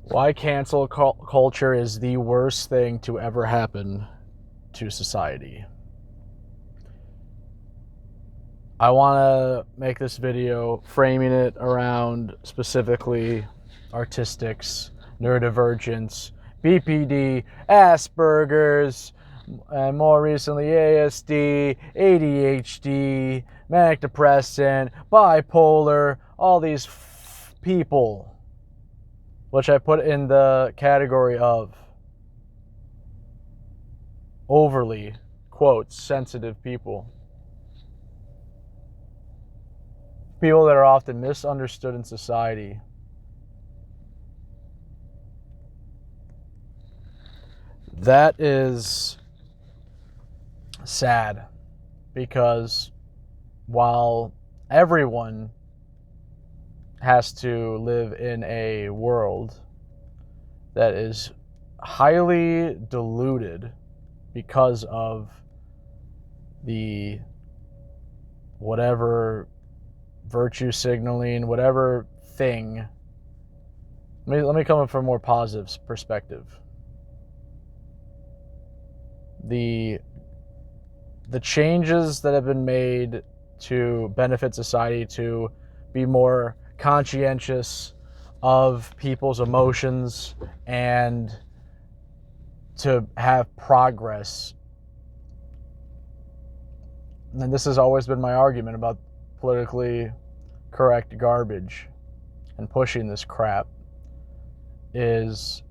Why cancel culture is the worst thing to ever happen to society. I want to make this video framing it around specifically artistics, neurodivergence, BPD, Asperger's, and more recently ASD, ADHD, manic depressant, bipolar, all these people, which I put in the category of overly, quotes, sensitive people. People that are often misunderstood in society. That is sad, because while everyone has to live in a world that is highly diluted because of the whatever virtue signaling, whatever thing. Let me come in from a more positive perspective. The changes that have been made to benefit society, to be more conscientious of people's emotions and to have progress. And this has always been my argument about politically correct garbage and pushing this crap, is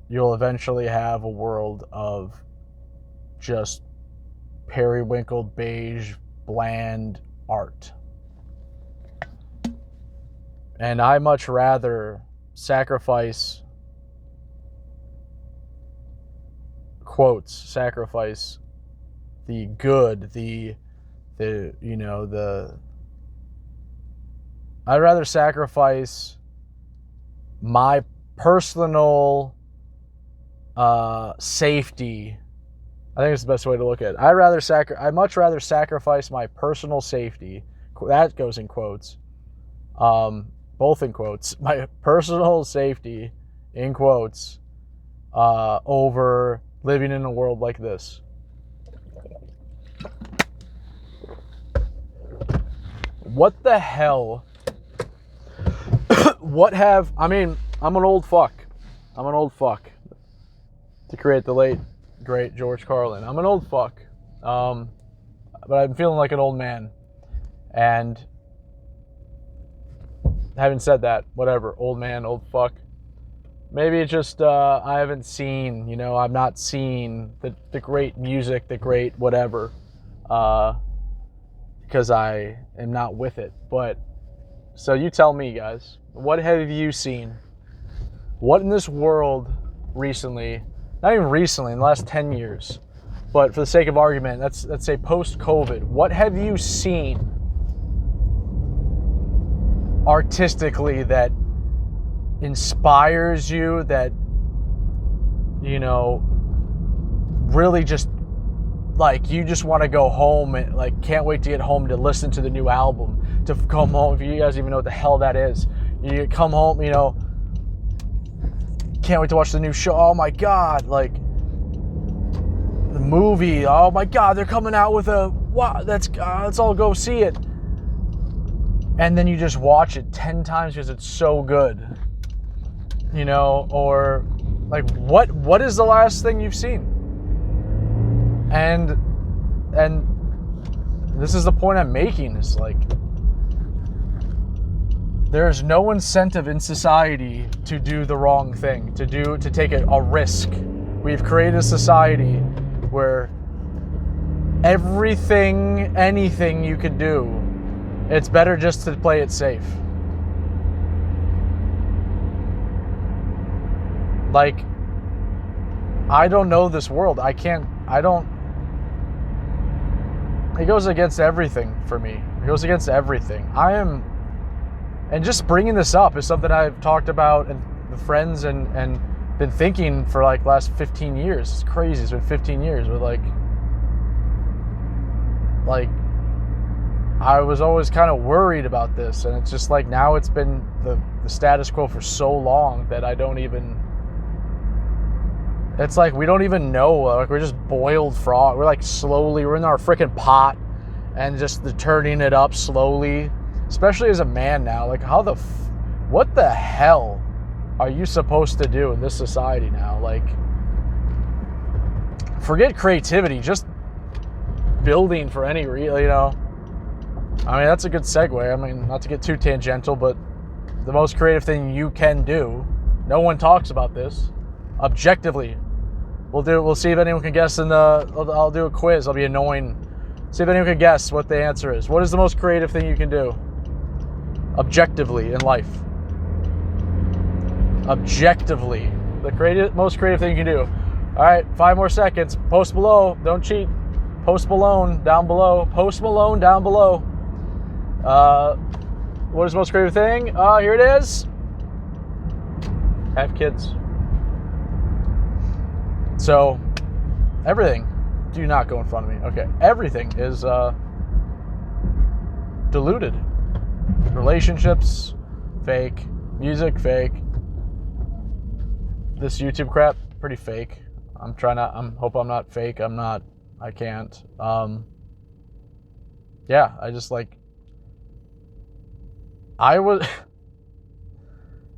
you'll eventually have a world of just periwinkle beige bland art. And I much rather sacrifice, quotes, sacrifice the good, I'd rather sacrifice my personal safety. I think it's the best way to look at it. I'd much rather sacrifice my personal safety. That goes in quotes. Both in quotes. My personal safety, in quotes, over living in a world like this. What the hell? I'm an old fuck. To create the late, great George Carlin. I'm an old fuck. But I'm feeling like an old man. And having said that, whatever, old man, old fuck. Maybe it's just I haven't seen, I'm not seeing the great music, the great whatever, because I am not with it. But, so you tell me, guys, what have you seen? What in this world recently, not even recently, in the last 10 years, but for the sake of argument, let's say post-COVID, what have you seen artistically that inspires you, that, really just, like, you just want to go home and, like, can't wait to get home to listen to the new album, to come home, if you guys even know what the hell that is. You come home, can't wait to watch the new show. Oh my God, like, the movie, oh my God, they're coming out with let's all go see it. And then you just watch it 10 times because it's so good. Or like, what is the last thing you've seen? And this is the point I'm making, is like, there's no incentive in society to do the wrong thing, to take a risk. We've created a society where anything you could do, it's better just to play it safe. Like, I don't know this world. It goes against everything for me. It goes against everything. And just bringing this up is something I've talked about with friends and been thinking for like last 15 years. It's crazy. It's been 15 years with like I was always kind of worried about this, and it's just like now it's been the status quo for so long that I don't even. It's like we don't even know. Like we're just boiled frog. We're like we're in our freaking pot, and just turning it up slowly. Especially as a man now, like what the hell are you supposed to do in this society now? Like, forget creativity, just building for any reason, you know. I mean, that's a good segue. I mean, not to get too tangential, but the most creative thing you can do, no one talks about this, objectively. We'll see if anyone can guess I'll do a quiz. I'll be annoying. See if anyone can guess what the answer is. What is the most creative thing you can do? Objectively in life. Objectively. The most creative thing you can do. All right, 5 more seconds. Post below. Don't cheat. Post Malone down below. Post Malone down below. What is the most creative thing? Here it is. Have kids. So, everything. Do not go in front of me. Okay. Everything is diluted. Relationships, fake. Music, fake. This YouTube crap, pretty fake. Hope I'm not fake. I'm not. I can't. Yeah, I just like.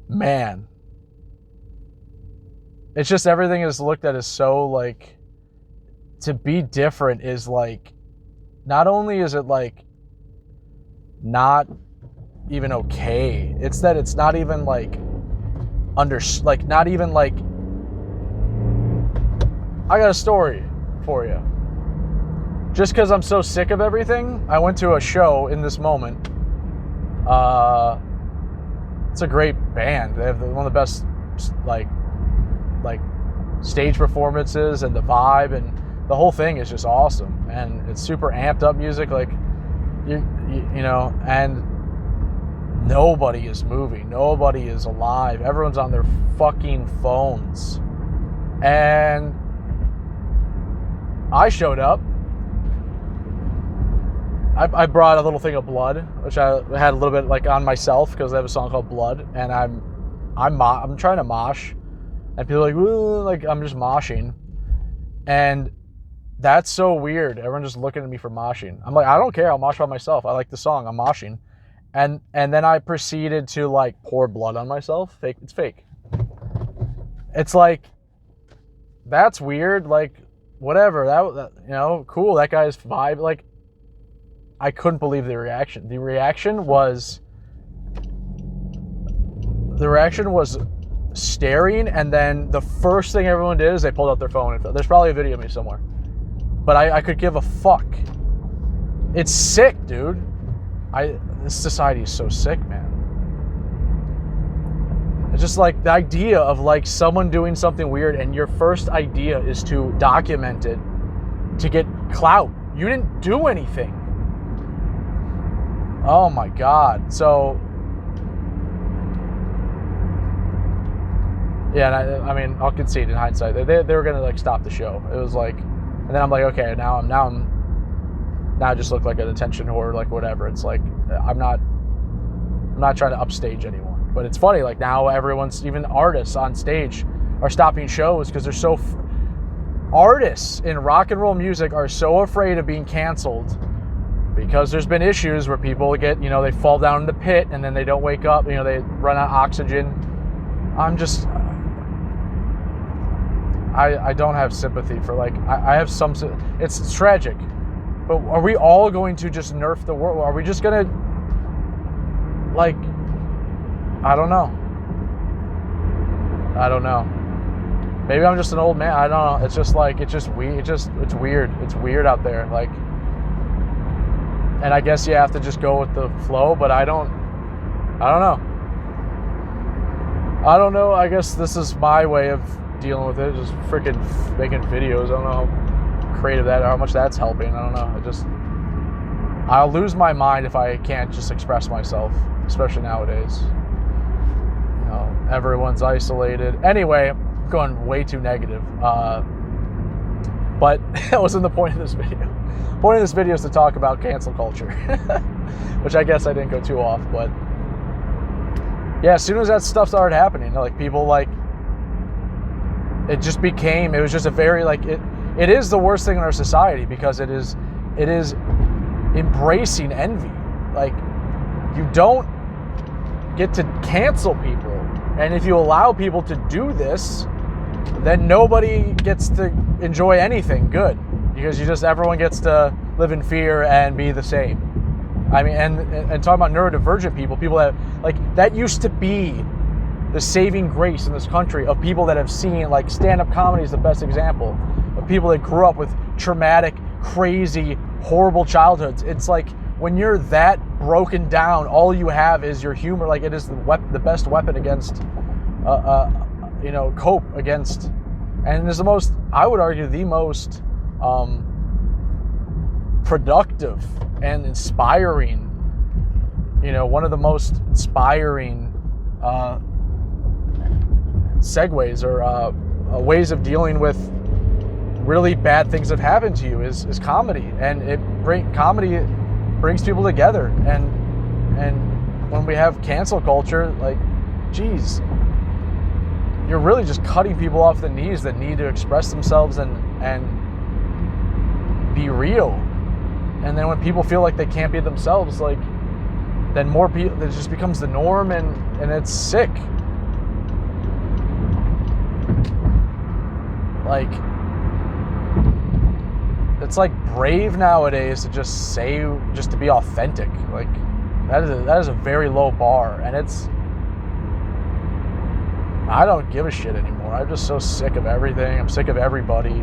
Man. It's just everything is looked at as so like. To be different is like. Not only is it like. Not even okay. It's that it's not even like. Not even like. I got a story for you. Just because I'm so sick of everything, I went to a show in this moment. It's a great band. They have one of the best like stage performances, and the vibe and the whole thing is just awesome. And it's super amped up music, like you know, and nobody is moving, nobody is alive. Everyone's on their fucking phones. And I showed up. I brought a little thing of blood, which I had a little bit like on myself because I have a song called Blood, and I'm trying to mosh, and people are like I'm just moshing, and that's so weird. Everyone's just looking at me for moshing. I'm like, I don't care. I'll mosh by myself. I like the song. I'm moshing, and then I proceeded to like pour blood on myself. Fake. It's fake. It's like that's weird. Like whatever. That you know, cool. That guy's vibe. Like. I couldn't believe the reaction. The reaction was staring, and then the first thing everyone did is they pulled out their phone. There's probably a video of me somewhere. But I could give a fuck. It's sick, dude. This society is so sick, man. It's just like the idea of like someone doing something weird and your first idea is to document it to get clout. You didn't do anything. Oh my God. So, yeah, I mean, I'll concede in hindsight. They were going to like stop the show. It was like, and then I'm like, okay, now I just look like an attention whore, like whatever. It's like, I'm not trying to upstage anyone. But it's funny, like now even artists on stage are stopping shows because they're so, artists in rock and roll music are so afraid of being canceled. Because there's been issues where people get, you know, they fall down in the pit and then they don't wake up, you know, they run out of oxygen. I don't have sympathy for like, I have some, it's tragic. But are we all going to just nerf the world? Are we just going to, like, I don't know. Maybe I'm just an old man. I don't know. It's just like, it's just weird. It's weird. It's weird out there. Like, and I guess you have to just go with the flow, but I don't know. I guess this is my way of dealing with it, just freaking making videos. I don't know how creative how much that's helping. I don't know. I'll lose my mind if I can't just express myself, especially nowadays. You know, everyone's isolated. Anyway, I'm going way too negative. But that wasn't the point of this video. The point of this video is to talk about cancel culture, which I guess I didn't go too off. But yeah, as soon as that stuff started happening, like people like, it was just a very like, it is the worst thing in our society because it is embracing envy. Like, you don't get to cancel people. And if you allow people to do this, then nobody gets to enjoy anything good because everyone gets to live in fear and be the same. I mean, and talking about neurodivergent people that, like, that used to be the saving grace in this country of people that have seen, like, stand-up comedy is the best example of people that grew up with traumatic, crazy, horrible childhoods. It's like, when you're that broken down, all you have is your humor. Like, it is the best weapon against, cope against, and is the most, I would argue, the most productive and inspiring, one of the most inspiring segues or ways of dealing with really bad things that have happened to you is comedy. And comedy brings people together. And when we have cancel culture, like, geez, you're really just cutting people off the knees that need to express themselves and be real. And then when people feel like they can't be themselves, like, then more people, it just becomes the norm, and it's sick. Like, it's like brave nowadays to just to be authentic. Like, that is a very low bar, and I don't give a shit anymore. I'm just so sick of everything. I'm sick of everybody.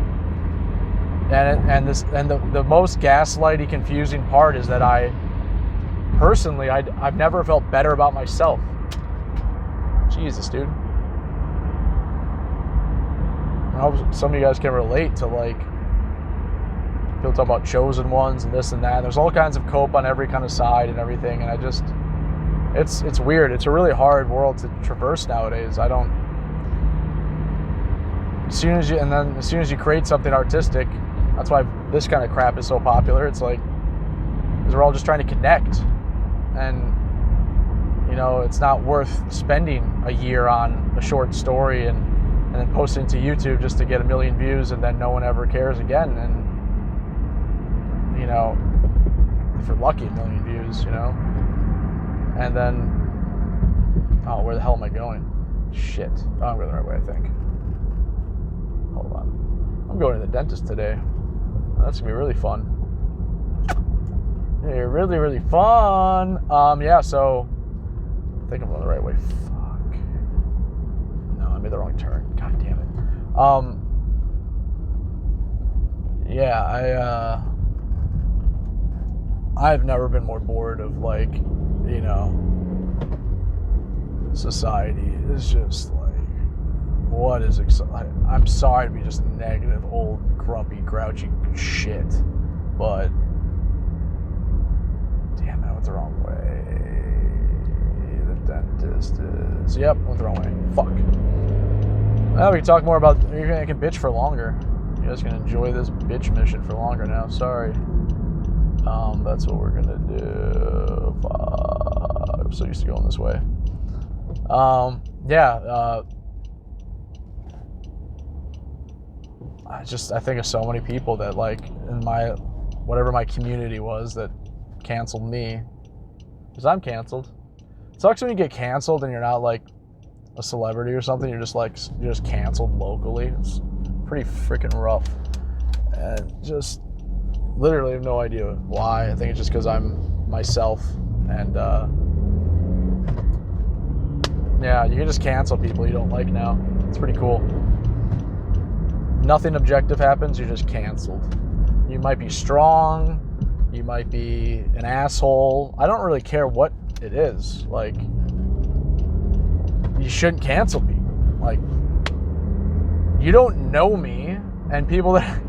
And the most gaslighty, confusing part is that I've never felt better about myself. Jesus, dude. I hope some of you guys can relate to, like, people talk about chosen ones and this and that. There's all kinds of cope on every kind of side and everything, and it's weird. It's a really hard world to traverse nowadays. As soon as you create something artistic, that's why this kind of crap is so popular. It's like, because we're all just trying to connect, and it's not worth spending a year on a short story and then posting it to YouTube just to get 1 million views, and then no one ever cares again. And if you're lucky, 1 million views, and then, oh, where the hell am I going? Shit. Oh, I'm going the right way, I think. Hold on. I'm going to the dentist today. That's gonna be really fun. Yeah, really, really fun. Yeah, so I think I'm going the right way. Fuck. No, I made the wrong turn. God damn it. Yeah, I've never been more bored of, like, society is just like, what is exciting? I'm sorry to be just negative, old, grumpy, grouchy shit, but damn, I went the wrong way. The dentist is, yep, went the wrong way. Fuck. Well, we can talk more about, I can bitch for longer. You guys can enjoy this bitch mission for longer now. Sorry. That's what we're gonna do. Fuck. I'm so used to going this way. I think of so many people that, like, in whatever my community was, that canceled me, because I'm canceled. It sucks when you get canceled and you're not, like, a celebrity or something. You're just canceled locally. It's pretty freaking rough, and just literally have no idea why. I think it's just because I'm myself, and yeah, you can just cancel people you don't like now. It's pretty cool. Nothing objective happens, you're just canceled. You might be strong, you might be an asshole. I don't really care what it is. Like, you shouldn't cancel people. Like, you don't know me, and people that,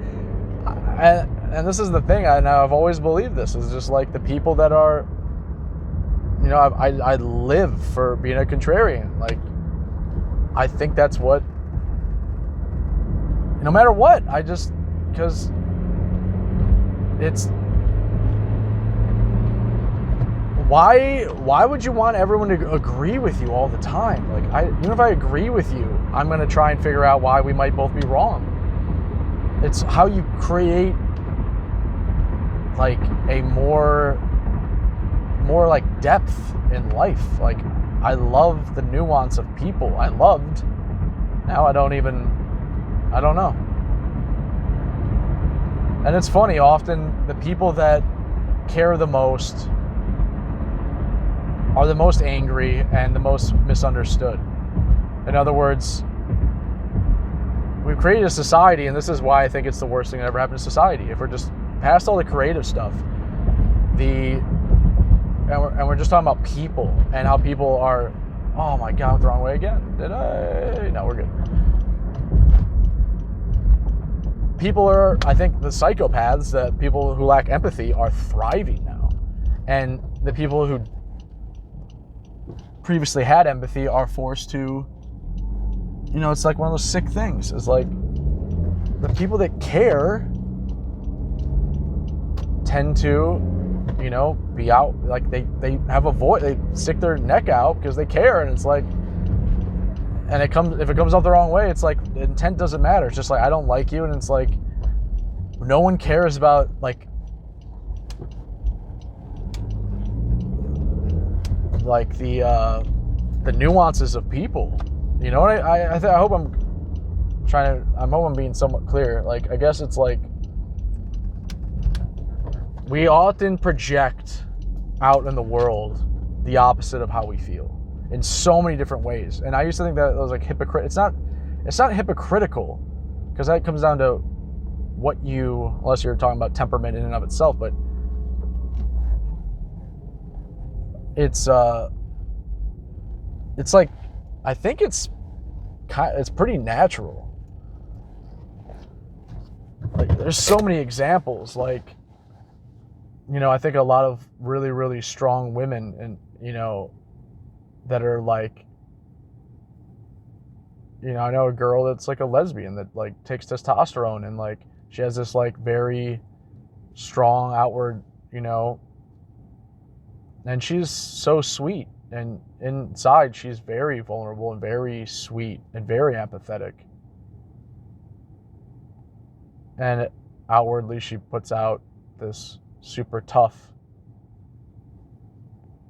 and this is the thing, I've always believed this, is just like the people that are, I live for being a contrarian. Like, I think that's what, no matter what, I just because it's why would you want everyone to agree with you all the time? Like, even if I agree with you, I'm going to try and figure out why we might both be wrong. It's how you create like a more like depth in life. Like, I love the nuance of people. Now I don't know. And it's funny, often the people that care the most are the most angry and the most misunderstood. In other words, we've created a society, and this is why I think it's the worst thing that ever happened to society. If we're just past all the creative stuff, and we're just talking about people and how people are, oh my God, I went the wrong way again. Did I? No, we're good. People are, I think the psychopaths, the people who lack empathy are thriving now. And the people who previously had empathy are forced to, it's like one of those sick things. It's like the people that care tend to, be out, like they have a voice, they stick their neck out because they care, and it's like, and if it comes out the wrong way, it's like the intent doesn't matter. It's just like, I don't like you, and it's like no one cares about like the nuances of people. You know what I hope I'm being somewhat clear. Like, I guess it's like we often project out in the world the opposite of how we feel in so many different ways. And I used to think that it was like hypocrite. It's not hypocritical, because that comes down to what unless you're talking about temperament in and of itself, but it's like, I think it's pretty natural. Like, there's so many examples, like, I think a lot of really, really strong women, and, that are like, I know a girl that's like a lesbian that like takes testosterone, and like she has this like very strong outward, and she's so sweet, and inside she's very vulnerable and very sweet and very empathetic. And outwardly she puts out this super tough,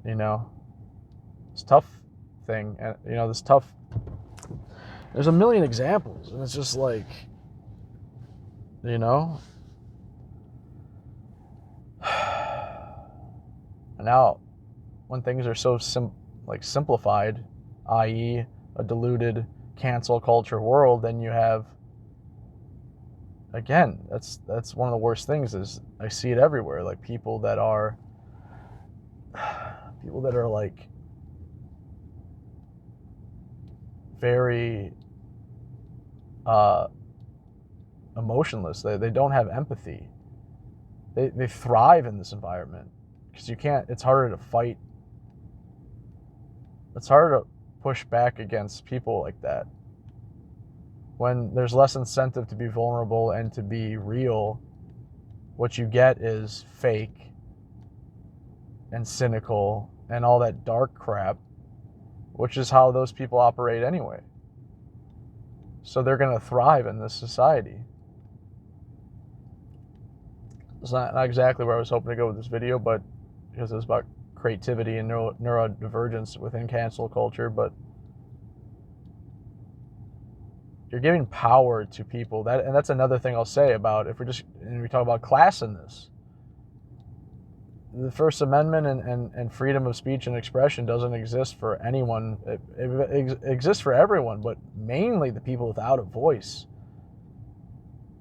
this tough thing, and this tough, there's a million examples, and it's just like, and now when things are so simplified, i.e. a diluted cancel culture world, then you have, again, that's one of the worst things, is I see it everywhere. Like, people that are like very emotionless. They don't have empathy. They thrive in this environment because it's harder to fight. It's harder to push back against people like that. When there's less incentive to be vulnerable and to be real, what you get is fake and cynical and all that dark crap, which is how those people operate anyway. So they're going to thrive in this society. It's not exactly where I was hoping to go with this video, but because it was about creativity and neurodivergence within cancel culture, but you're giving power to people. And that's another thing I'll say about, if we talk about class in this. The First Amendment and freedom of speech and expression doesn't exist for anyone. It exists for everyone, but mainly the people without a voice.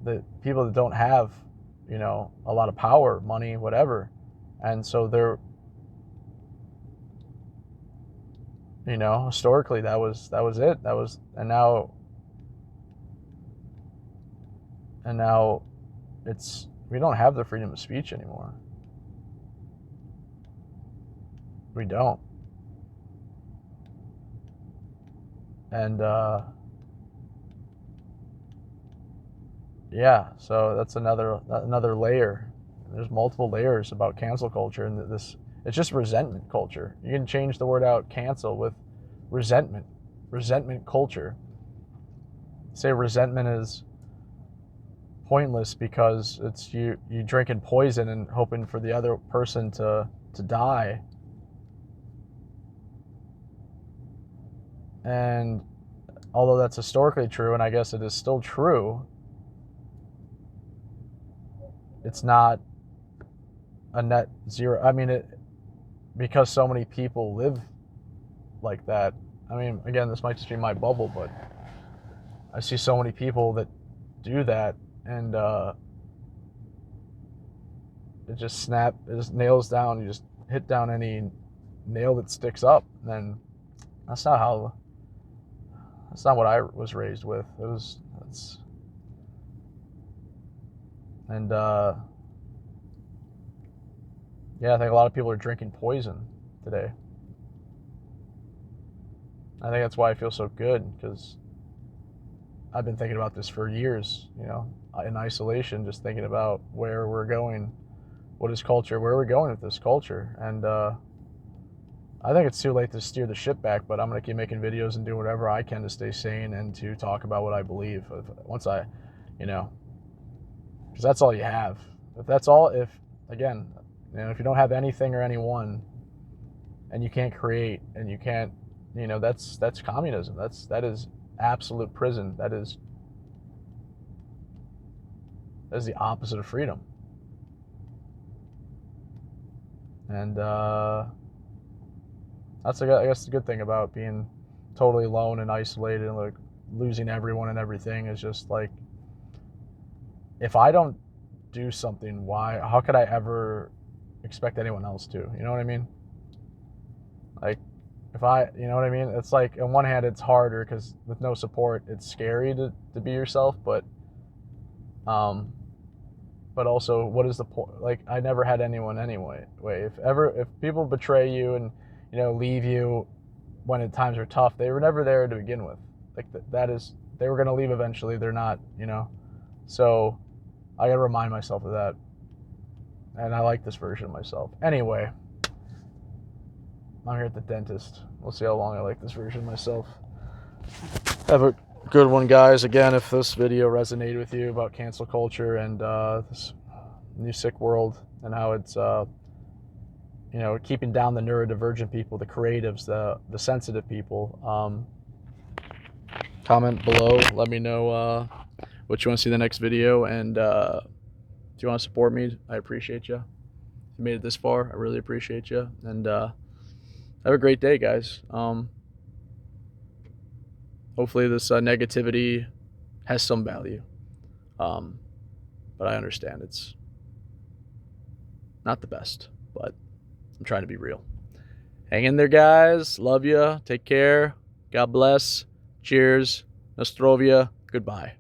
The people that don't have, a lot of power, money, whatever. And so they're, historically that was it. And now we don't have the freedom of speech anymore. We don't. And yeah, so that's another layer. There's multiple layers about cancel culture, and this it's just resentment culture. You can change the word out cancel with resentment culture. Say resentment is pointless because it's you drinking poison and hoping for the other person to die. And although that's historically true, and I guess it is still true, it's not a net zero. I mean, because so many people live like that. I mean, again, this might just be my bubble, but I see so many people that do that, and it just nails down. You just hit down any nail that sticks up. And that's not what I was raised with. And yeah, I think a lot of people are drinking poison today. I think that's why I feel so good, because I've been thinking about this for years, in isolation, just thinking about where we're going, what is culture, where are we going with this culture. And I think it's too late to steer the ship back, but I'm going to keep making videos and do whatever I can to stay sane and to talk about what I believe. Because that's all you have. Again, if you don't have anything or anyone, and you can't create, and you can't, that's communism. That is absolute prison. That is the opposite of freedom. And that's, I guess, the good thing about being totally alone and isolated and like losing everyone and everything is just like, if I don't do something, how could I ever expect anyone else to? You know what I mean? Like, you know what I mean? It's like, on one hand, it's harder because with no support, it's scary to be yourself, but also, what is the point? Like, I never had anyone anyway. If people betray you and, leave you when times are tough, they were never there to begin with. Like, they were going to leave eventually. They're not, so I got to remind myself of that. And I like this version of myself. Anyway, I'm here at the dentist. We'll see how long I like this version of myself. Have a good one, guys. Again, if this video resonated with you about cancel culture and this new sick world, and how it's keeping down the neurodivergent people, the creatives, the sensitive people, comment below. Let me know what you want to see in the next video, and if you want to support me, I appreciate you. If you made it this far, I really appreciate you. And have a great day, guys. Hopefully this negativity has some value. But I understand it's not the best, but I'm trying to be real. Hang in there, guys. Love you. Take care. God bless. Cheers. Nostrovia. Goodbye.